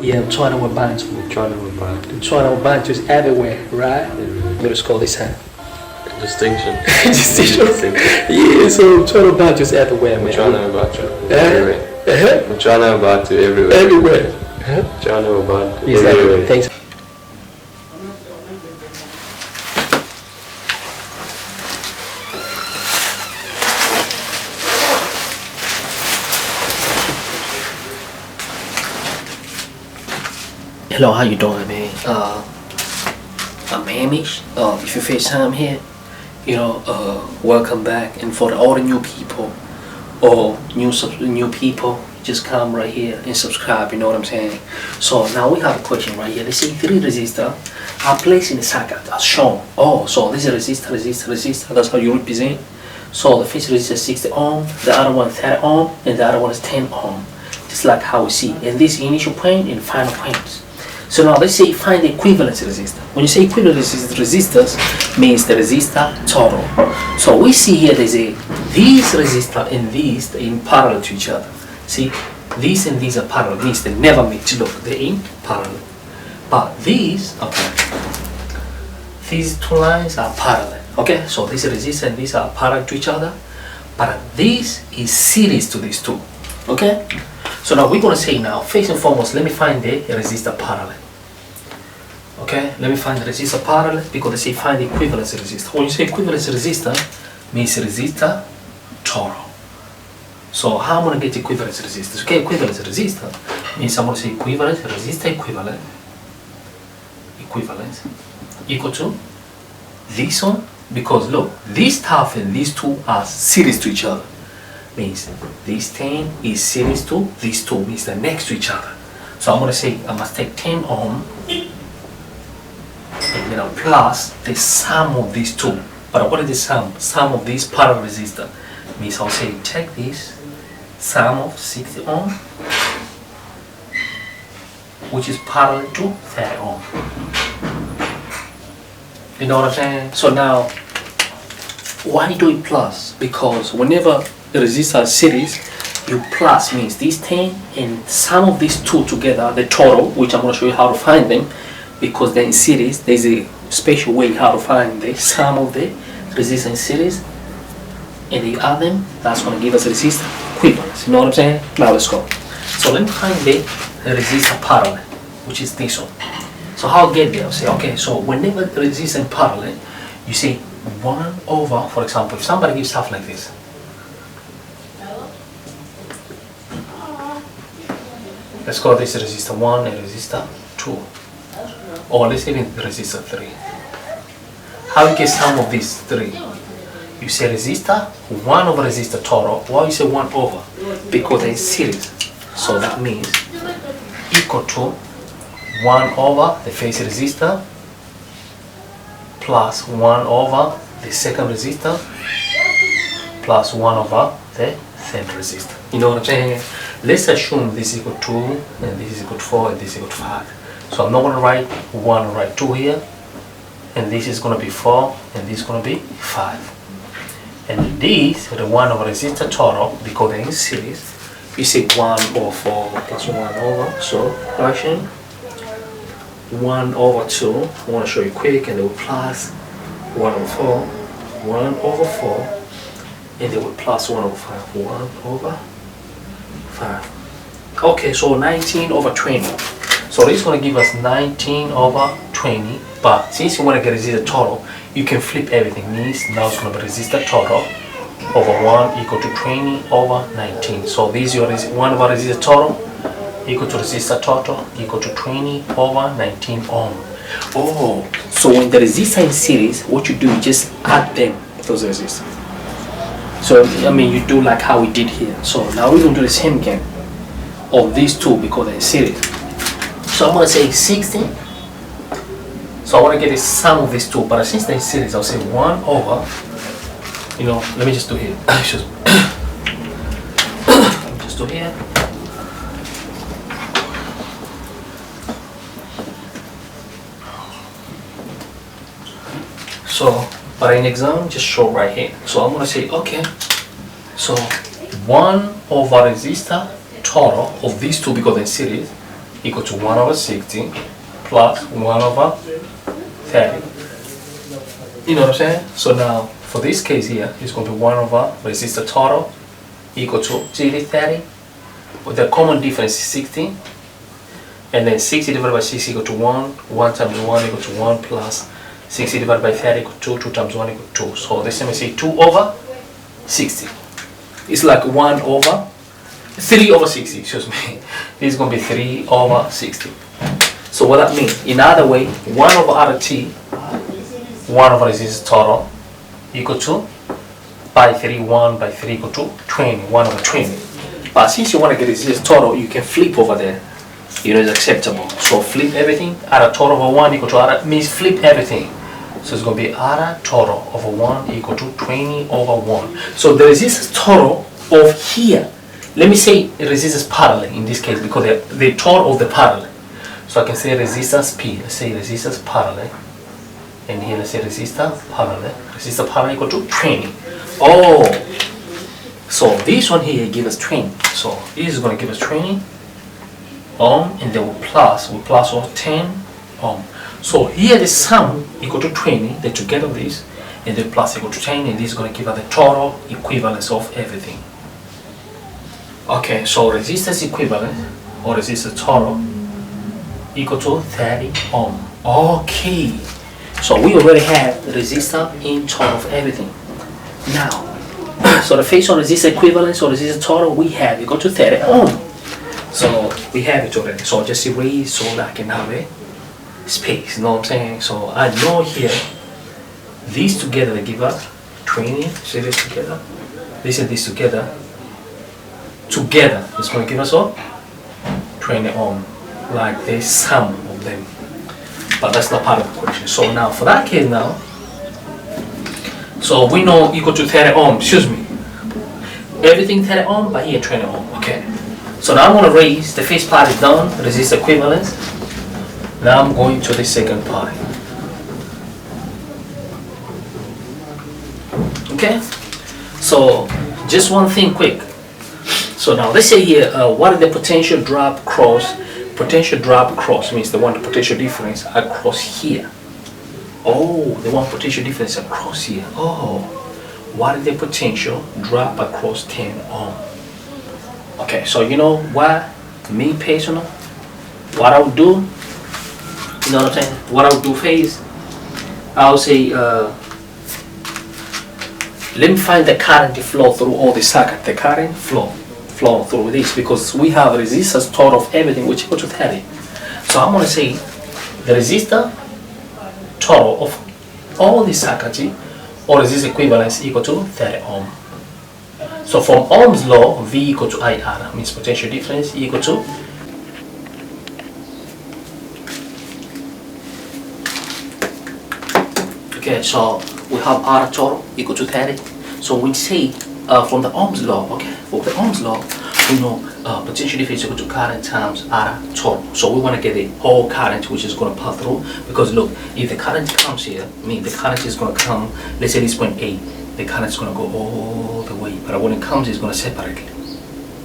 Yeah, China with bunch. China with bunches everywhere, right? Let us call this hand. Distinction. Distinction. Yeah, so China bunches everywhere, man. China about you everywhere. China about you everywhere. Everywhere. China about you Exactly. everywhere. Thanks. Hello, how you doing, man? I'm Hamish. If you first time here, welcome back. And for all the new people or new people, just come right here and subscribe. You know what I'm saying? So now we have a question right here. They say 3 resistors are placed in the circuit as shown. Oh, so this is resistor. That's how you represent. So the first resistor is 60 ohm, the other one 30 ohm, and the other one is 10 ohm. Just like how we see. And this initial point and final points. So now let's say find the equivalence resistor. When you say equivalence resistors, means the resistor total. So we see here there's these resistor and these in parallel to each other. See, these and these are parallel, means they never meet. Look, they're in parallel. But these, okay, these two lines are parallel. Okay, so this resistor and these are parallel to each other. But this is series to these two. Okay? So now we're going to say now, first and foremost, let me find the resistor parallel. Okay, let me find the resistor parallel because they say find the equivalence resistor. When you say equivalence resistor, means resistor total. So how I'm going to get equivalence resistors? Okay, equivalence resistor means I'm going to say equivalence resistor equivalent equal to this one, because look, this stuff and these two are series to each other. Means this 10 is series to these two, means they're next to each other. So I'm going to say I must take 10 ohm and then I'll plus the sum of these two. But what is the sum? Sum of these parallel resistor. Means I'll say take this sum of 60 ohm, which is parallel to 30 ohm. You know what I'm saying? So now, why do it plus? Because whenever the resistor series, you plus means these 10 and sum of these two together, the total, which I'm going to show you how to find them, because they're in series. There's a special way how to find the sum of the resistance in series, and you add them, that's going to give us a resistor equivalence. You know what I'm saying? Now let's go. So let me find the resistor parallel, which is this one. So how I'll get there? I'll say, okay, so whenever the resistor in parallel, you say 1 over, for example, if somebody gives stuff like this, let's call this resistor 1 and resistor 2. Or let's even resistor 3. How you get sum of these 3? You say resistor 1 over resistor total. Why you say 1 over? Because they're in series. So that means equal to 1 over the first resistor plus 1 over the second resistor plus 1 over the third resistor. You know what I'm saying? Let's assume this is equal to 2 and this is equal to 4 and this is equal to 5. So I'm not going to write 1 and write 2 here, and this is going to be 4 and this is going to be 5. And these are the 1 over resistor total because they're in series. You say 1 over 4 plus 1 over, so fraction 1 over 2. I want to show you quick, and they will plus 1 over 4, 1 over 4, and they will plus 1 over 5, 1 over 5. Okay, so 19 over 20. So this is going to give us 19 over 20, but since you want to get resistor total, you can flip everything. Means now it's going to be resistor total over 1 equal to 20 over 19. So this is your 1 over resistor total equal to resistor total equal to 20 over 19 ohm. Oh, so when the resistor in series, what you do, you just add them, those resistors. So I mean, you do like how we did here. So now we're going to do the same again of these two because they're in series. So I'm going to say 60. So I want to get the sum of these two, but since they're in series, I'll say 1 over, let me just do here. Just do here. So, but in exam, just show right here. So I'm going to say, okay, so 1 over resistor total of these two because they're in series equal to 1 over 60 plus 1 over 30. You know what I'm saying? So now, for this case here, it's going to be 1 over resistor total equal to 30. But the common difference is 60. And then 60 divided by 60 equal to 1. 1 times 1 equal to 1 plus 60 divided by 30 equal to 2. 2 times 1 equal to 2. So this time we say 2 over 60. It's like 1 over 3 over 60, excuse me. This is going to be 3 over 60. So what that means, in other way, 1 over RT, 1 over resistance total, equal to, by 3, 1 by 3 equal to 20, 1 over 20. But since you want to get resistance total, you can flip over there. You know, it's acceptable. So flip everything, add a total over 1 equal to R, means flip everything. So it's going to be R total over 1 equal to 20 over 1. So the resistance total of here, let me say resistance parallel in this case because the total of the parallel. So I can say resistance P, let's say resistance parallel. And here let's say resistor parallel. Resistor parallel equal to 20. Oh, so this one here gives us 20. So this is going to give us 20 ohm, and then we plus over 10 ohm. So here the sum equal to 20, then together this, and then plus equal to 10, and this is going to give us the total equivalence of everything. Okay, so resistance equivalent or resistance total equal to 30 ohm. Okay, so we already have the resistor in total of everything. Now, so the phase on resistor equivalence or resistance total we have equal to 30 ohm. So we have it already. So just erase so that I can have a space. You know what I'm saying? So I know here these together they give us 20. See this together? This and this together. Together it's going to give us what? 20 ohm. Like the sum of them. But that's not part of the question. So now for that case now, so we know equal to 30 ohm, excuse me. Everything 30 ohm, but here 20 ohm. Okay. So now I'm going to raise, the first part is done, resist equivalence. Now I'm going to the second part. Okay. So just one thing quick. So now let's say here, what is the potential drop cross? Potential drop cross means the one potential difference across here. Oh, the one potential difference across here. Oh, what is the potential drop across 10 ohm? Okay, so you know what, me personal, what I would do, you know what I'm saying? What I would do phase, I'll say, let me find the current flow through all the circuit, the current flow through this, because we have resistors total of everything which equal to 30. So I'm going to say the resistor total of all the circuits or resistance equivalence equal to 30 ohm. So from Ohm's law, V equal to IR means potential difference equal to okay, so we have R total equal to 30. So we say from the Ohm's law, okay, for the Ohm's law, we know potential difference equal to current times R total. So we want to get the whole current which is going to pass through, because look, if the current comes here, I mean the current is going to come, let's say this point A, the current is going to go all the way, but when it comes it's going to separate.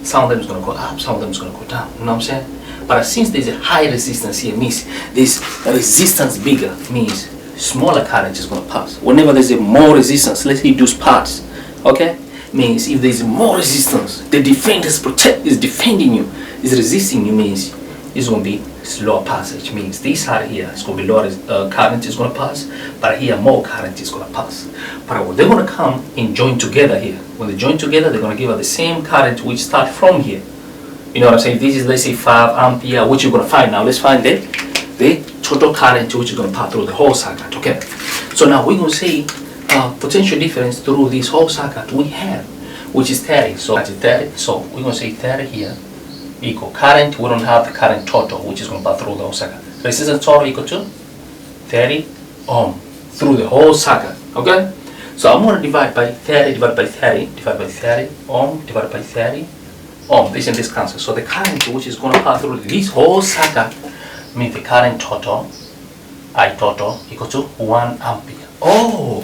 Some of them is going to go up, some of them is going to go down, you know what I'm saying? But since there's a high resistance here, means this resistance bigger, means smaller current is going to pass. Whenever there's a more resistance, let's say those parts, okay, means if there's more resistance, the defender is defending you, is resisting you, means it's going to be slower passage, means this side here is going to be lower current is going to pass, but here more current is going to pass. But they're going to come and join together here. When they join together, they're going to give us the same current which start from here. You know what I'm saying? This is, let's say, 5 ampere, which you're going to find now. Let's find the total current which is going to pass through the whole circuit. Okay. So now we're going to say potential difference through this whole circuit we have, which is 30. So that's 30. So we're going to say 30 here equal current. We don't have the current total which is going to pass through the whole circuit. Resistance total equal to 30 ohm through the whole circuit. Okay. So I'm going to divide by 30 divided by 30 divided by 30 ohm divided by 30 ohm. This and this cancel. So the current which is going to pass through this whole circuit means the current total, I total, equal to 1 ampere. Oh,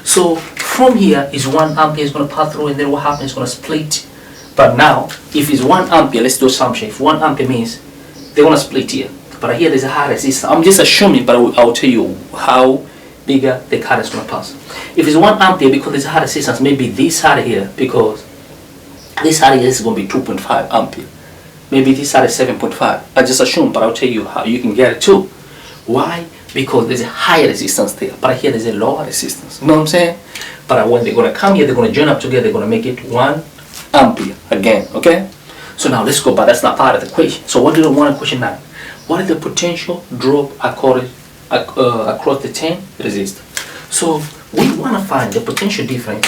so from here is 1 ampere is going to pass through, and then what happens is going to split. But now, if it's 1 ampere, let's do assumption. If 1 ampere means they're gonna split here. But here there's a high resistance. I'm just assuming, but I'll tell you how bigger the current is gonna pass. If it's 1 ampere, because there's a high resistance, maybe this side here, because this side here is gonna be 2.5 ampere. Maybe this side is 7.5. I just assume, but I'll tell you how you can get it too. Why? Because there's a higher resistance there, but here there's a lower resistance. You know what I'm saying? But when they're gonna come here, they're gonna join up together. They're gonna make it 1 ampere again. Okay. So now let's go. But that's not part of the question. So what do we want in question 9? What is the potential drop across the 10 resistor? So we want to find the potential difference.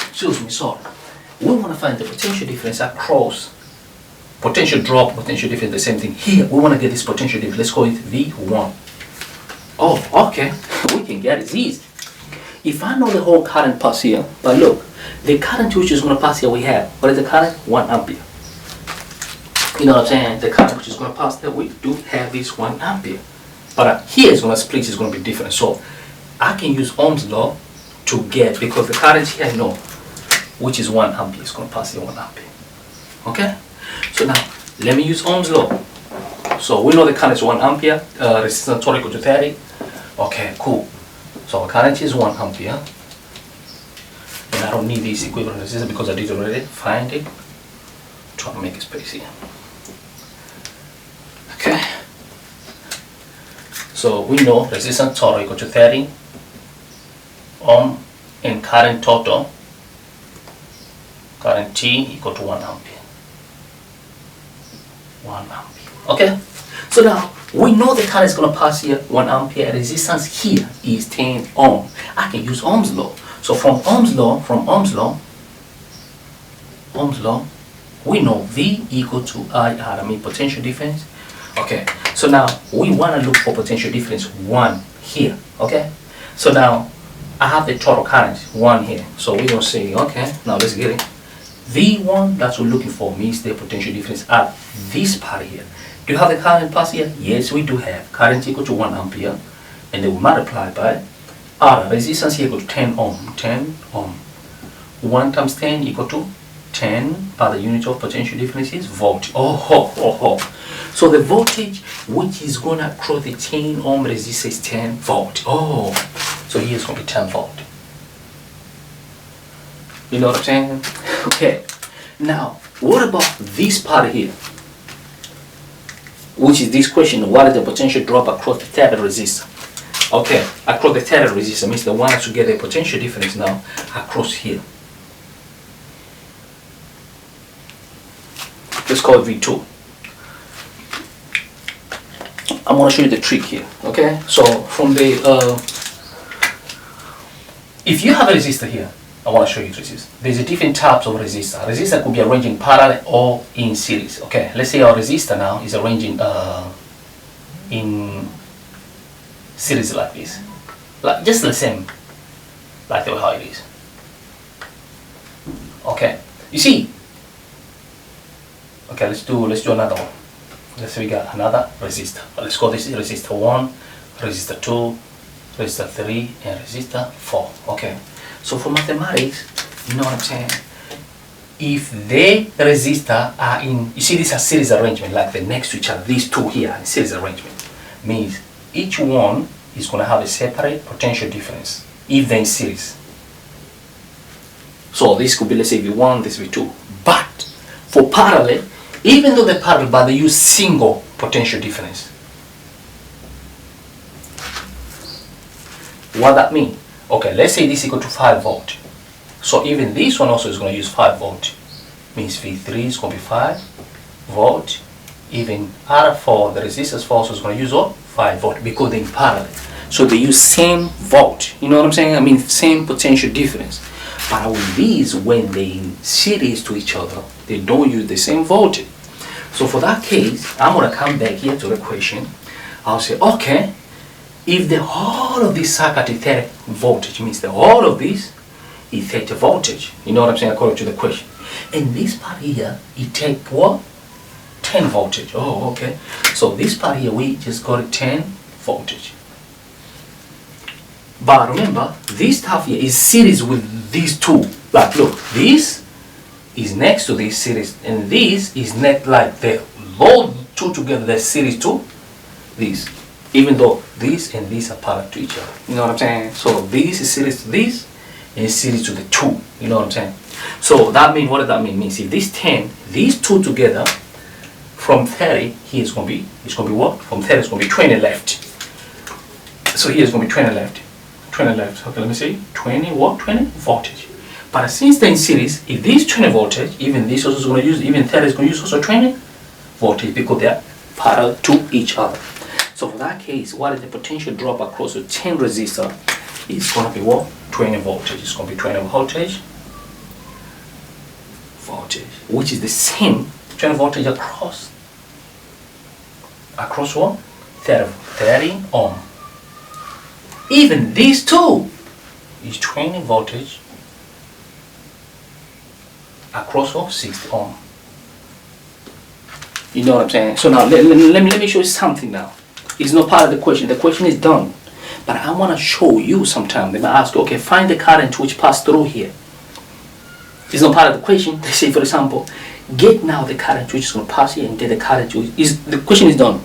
Excuse me, sorry. We want to find the potential difference across potential drop, potential difference, the same thing. Here, we want to get this potential difference. Let's call it V1. Oh, okay. We can get it easy. If I know the whole current pass here, but look, the current which is going to pass here, we have, what is the current? 1 ampere. You know what I'm saying? The current which is going to pass there, we do have this 1 ampere. But here is going to split, is going to be different. So I can use Ohm's law to get, because the current here I know, which is 1 ampere, is going to pass here 1 ampere. Okay? So now, let me use Ohm's law. So we know the current is 1 ampere, resistance total equal to 30. Okay, cool. So current is 1 ampere. And I don't need this equivalent resistance because I did already find it. Try to make a space here. Okay. So we know resistance total equal to 30 ohm and current total, current T equal to 1 ampere. 1 ampere. Okay. So now we know the current is going to pass here 1 ampere. And resistance here is 10 ohm. I can use Ohm's law. So from Ohm's law, we know V equal to IR. I mean potential difference. Okay. So now we want to look for potential difference 1 here. Okay. So now I have the total current 1 here. So we're going to say, okay, now let's get it. V1 that we're looking for means the potential difference at this part here. Do you have the current pass here? Yes, we do have. Current equal to 1 ampere. And then we multiply by R. Resistance here equal to 10 ohm. 10 ohm. 1 times 10 equal to 10 by the unit of potential difference is volt. So the voltage which is going to cross the 10 ohm resistor is 10 volt. So here it's going to be 10 volt. You know what I'm saying? Okay. Now, what about this part here? Which is this question, what is the potential drop across the tether resistor? Okay, across the tether resistor means the one to get a potential difference now across here. Let's call it V2. I'm going to show you the trick here. Okay, so from the if you have a resistor here, I want to show you resistor. There's a different types of resistor. Resistor could be arranged in parallel or in series. Okay, let's say our resistor now is arranged in series like this, like just the same, like the way how it is. Okay, you see. Okay, let's do another one. Let's say we got another resistor. Let's call this resistor 1, resistor 2, resistor 3, and resistor 4. Okay. So for mathematics, you know what I'm saying? If the resistor are in, you see this is series arrangement, like the next to each other, these two here in series arrangement, means each one is going to have a separate potential difference if they're in series. So this could be, let's say V1, this V2. But for parallel, even though they're parallel, but they use single potential difference. What that mean? Okay, let's say this is equal to 5 volt. So even this one also is going to use 5 volt. Means V3 is going to be 5 volt. Even R4, the resistance for also is going to use what? 5 volt, because they're in parallel. So they use same volt. You know what I'm saying? I mean same potential difference. But with these, when they're in series to each other, they don't use the same voltage. So for that case, I'm going to come back here to the question. I'll say, okay, if the whole of this circuit is 30 voltage, means the whole of this is 30 voltage. You know what I'm saying, according to the question. And this part here, it take what? 10 voltage. Oh, okay. So this part here, we just got it 10 voltage. But remember, this stuff here is series with these two. Like, look, this is next to this series, and this is next, like the load two together, they're series to these. Even though these and these are parallel to each other. You know what I'm saying? So this is series to this and it's series to the 2. You know what I'm saying? So that means, what does that mean? Means if this 10, these two together, from 30, here it's gonna be what? From 30 it's gonna be 20 left. So here it's gonna be 20 left. 20 left. Okay, let me see. 20 what? 20 voltage. But since they're in series, if this 20 voltage, even this also is gonna use, even 30 is gonna use also 20 voltage because they're parallel to each other. So for that case, what is the potential drop across the 10 resistor? It's going to be what? 20 voltage. It's going to be 20 voltage, which is the same 20 voltage across what? 30 ohm. Even these two is 20 voltage across what? 60 ohm. You know what I'm saying? So now let me show you something now. It's not part of the question. The question is done. But I want to show you sometime. They might ask, okay, find the current which passed through here. It's not part of the question. They say, for example, get now the current which is going to pass here and get the current which is, the question is done.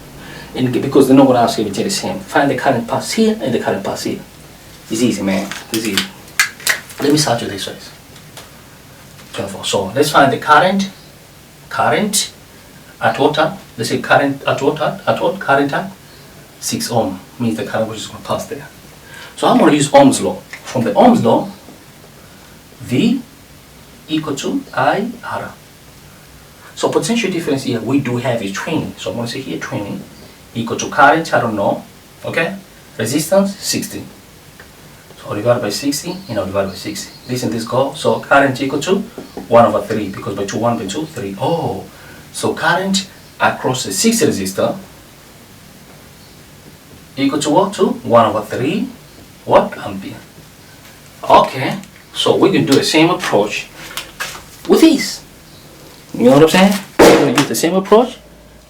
And because they're not going to ask you to the same. Find the current pass here and the current pass here. It's easy, man. It's easy. Let me start you this way. 24. So let's find the current at what time? Let's say current at what time? At what current time? 6 ohm means the current which is going to pass there. So I'm going to use Ohm's law. From the Ohm's law, V equal to I R. So potential difference here we do have is 20. So I'm going to say here 20 equal to current, I don't know. Okay? Resistance 60. So divided by 60, divided by 60. This and this go. So current equal to 1/3 because by 2, 1 by 2, 3. Oh, so current across the 60 resistor equal to what? To 1/3 what? Ampere. Okay, so we can do the same approach with these. You know what I'm saying? We're going to use the same approach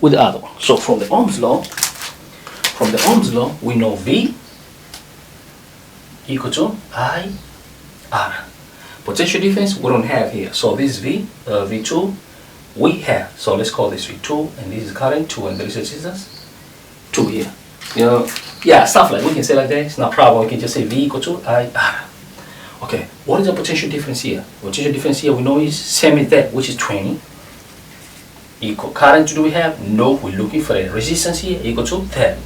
with the other one. So from the Ohm's law, we know V equal to I R. Potential difference we don't have here. So this V, V2 we have. So let's call this V2 and this is current 2 and this is resistance 2 here. You know, yeah, stuff like we can say like that. It's not a problem. We can just say V equal to I R. Okay, what is the potential difference here? Potential difference here we know is same as that, which is 20. Equal current do we have? No, we're looking for a resistance here equal to 30.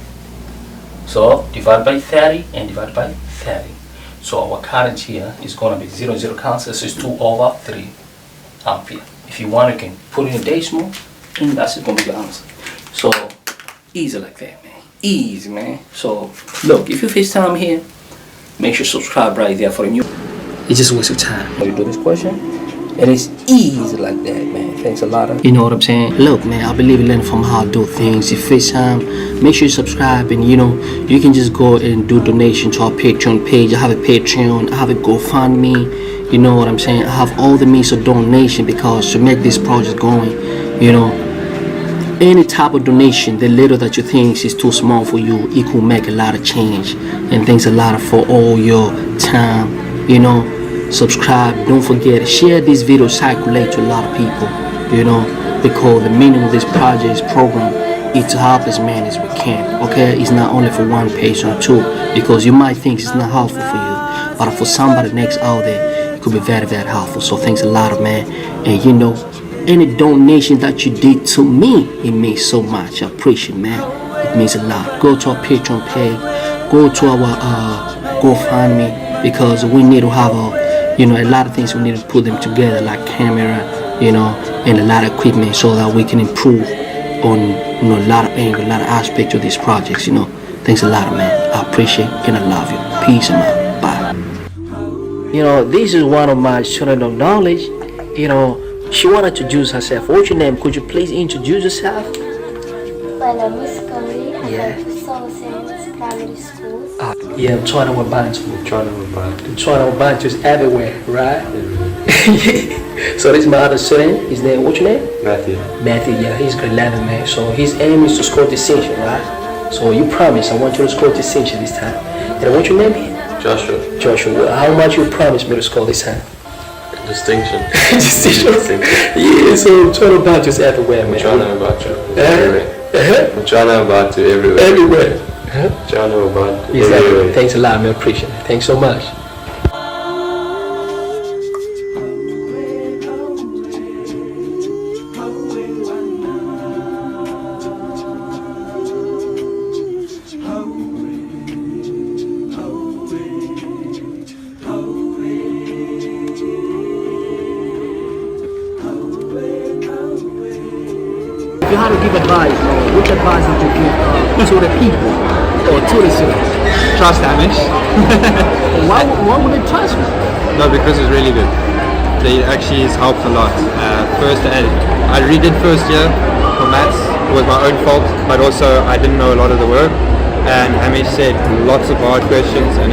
So divide by 30 and divide by 30. So our current here is going to be 0, 0 cancel, so it's 2/3 ampere. If you want, you can put in a decimal, and that's going to be the answer. So easy like that, man. Easy, man. So look, if you FaceTime here, make sure you subscribe right there for a new. It's just a waste of time. You do this question, and it's easy like that, man. Thanks a lot. You know what I'm saying? Look, man, I believe in learning from how to do things. If FaceTime, make sure you subscribe, and you can just go and do donation to our Patreon page. I have a Patreon, I have a GoFundMe. You know what I'm saying? I have all the means of donation because to make this project going, any type of donation, the little that you think is too small for you, it could make a lot of change. And thanks a lot for all your time. Subscribe, don't forget, share this video, circulate to a lot of people, because the meaning of this project, this program, is to help as many as we can. Okay, it's not only for one person or two, because you might think it's not helpful for you, but for somebody next out there, it could be very, very helpful. So thanks a lot, man. And any donation that you did to me, it means so much. I appreciate it, man. It means a lot. Go to our Patreon page, go to our GoFundMe, because we need to have a lot of things we need to put them together, like camera, and a lot of equipment, so that we can improve on a lot of angle, a lot of aspects of these projects. Thanks a lot, man. I appreciate and I love you. Peace and love. Bye. This is one of my students of knowledge. She wanted to introduce herself. What's your name? Could you please introduce yourself? My name is Kali. Yeah. I go to South Primary School. Yeah, I'm trying to Bantu. Bantu is everywhere, right? So this is my other student. His name, what's your name? Matthew, yeah, he's grade 11, man. So his aim is to score distinction, right? So you promise I want you to score distinction this time. And what's your name? Joshua, how much you promise me to score this time? Distinction. Distinction. Yeah, so Bantu is everywhere, man. Bantu. Jana about to everywhere. Everywhere. Jana about to Exactly. everywhere. Thanks a lot, man. Appreciate it. Thanks so much. If you had to give advice, which advice would you give to the people or to the students? Trust Amish. Why would they trust me? No, because it's really good. They actually has helped a lot. I redid first year for maths. It was my own fault, but also I didn't know a lot of the work. And Amish said lots of hard questions, and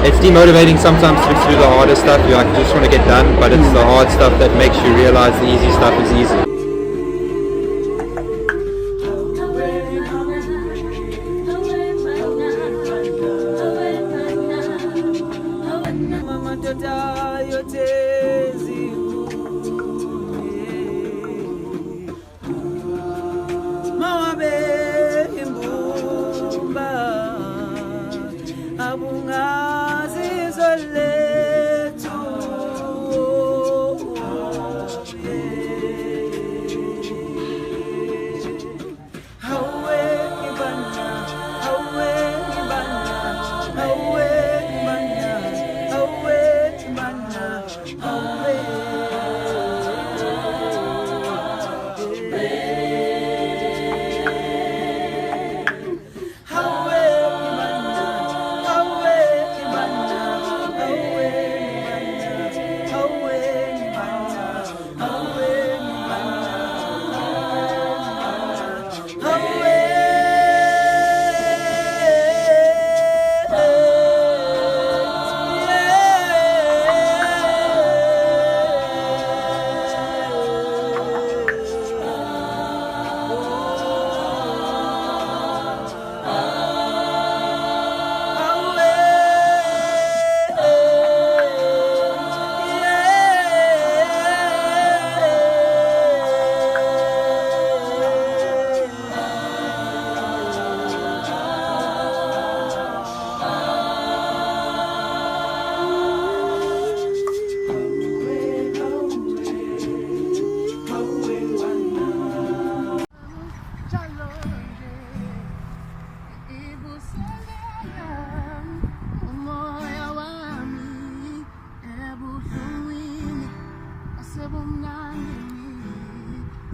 it's demotivating sometimes to do the harder stuff. You like just want to get done, but it's the hard stuff that makes you realize the easy stuff is easy.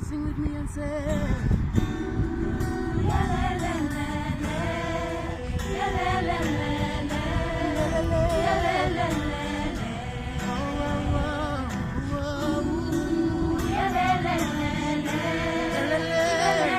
Sing with me and say